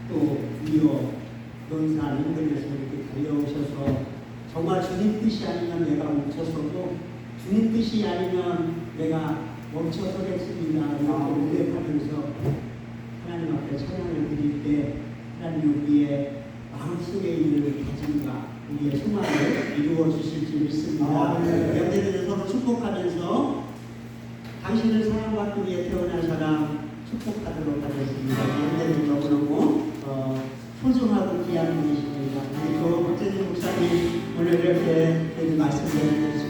또 위로 논산 인근에서 이렇게 달려오셔서 정말 주님 뜻이 아니면 내가 멈춰서고 주님 뜻이 아니면 내가 멈춰서겠습니다. 이렇게 고백하면서 하나님 앞에 찬양을 드릴 때 하나님 우리의 마음속에 있는 다짐과 우리의 소망을 이루어 주실지 믿습니다. 여러분들 서로 축복하면서 당신을 사랑받기 위해 태어난 사람 축복하도록 하겠습니다. 여러분들 너무너무 소중하고 귀한 분이십니다. 우리 또 박재진 목사님 오늘 이렇게 말씀을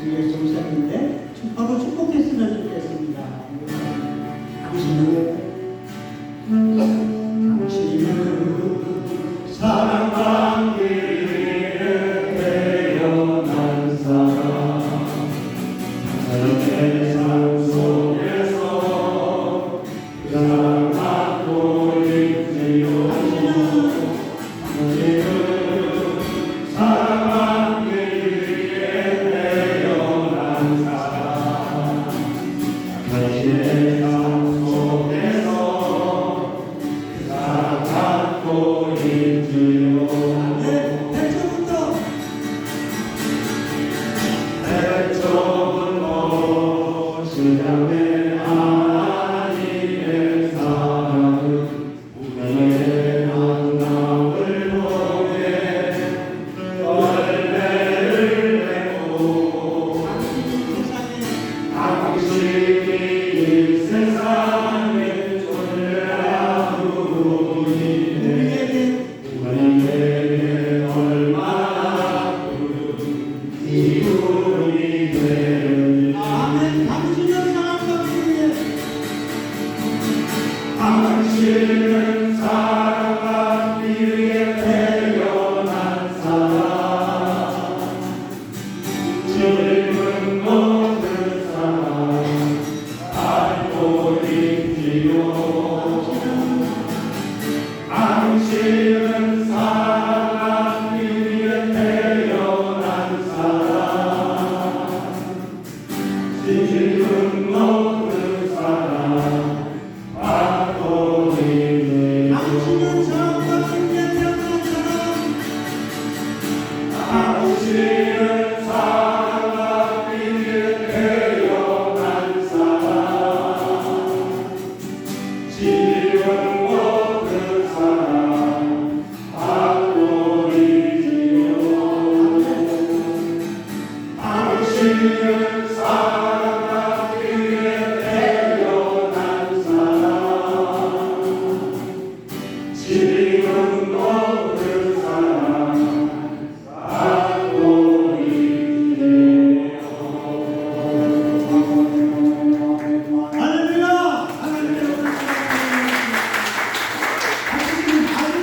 위해서 오셨는데 바로 축복했으면 좋겠습니다. 당신은 사랑받기 위해 태어난 사람 세상 속에서 사랑받고 있지요. 당신은 사랑받기 위해 태어난 사람 세상 속에서 사랑받고 있지요. 백조분도 신앙의 하나님의 사랑은 우리의 만남을 통해 열매를 내고 당신이 이 세상에 존재하고 우리에게 얼마나 큰 기쁨이 되는지. 아멘. 당신은 사랑받기 위해 당신은 사랑받기 위해 태어난 사람 지금 모든 사람 알고 있지요. 당신은 사랑받기 위해 태어난 사람 지금 모든 사람 알고 있지요. 당신은 사랑받기 위해 태어난 사람 당신은 사랑받기 위해 태어난 사람 지금 모든 사람 알고 있지요. 당신은 사랑받기 위해 태어난 사람 지금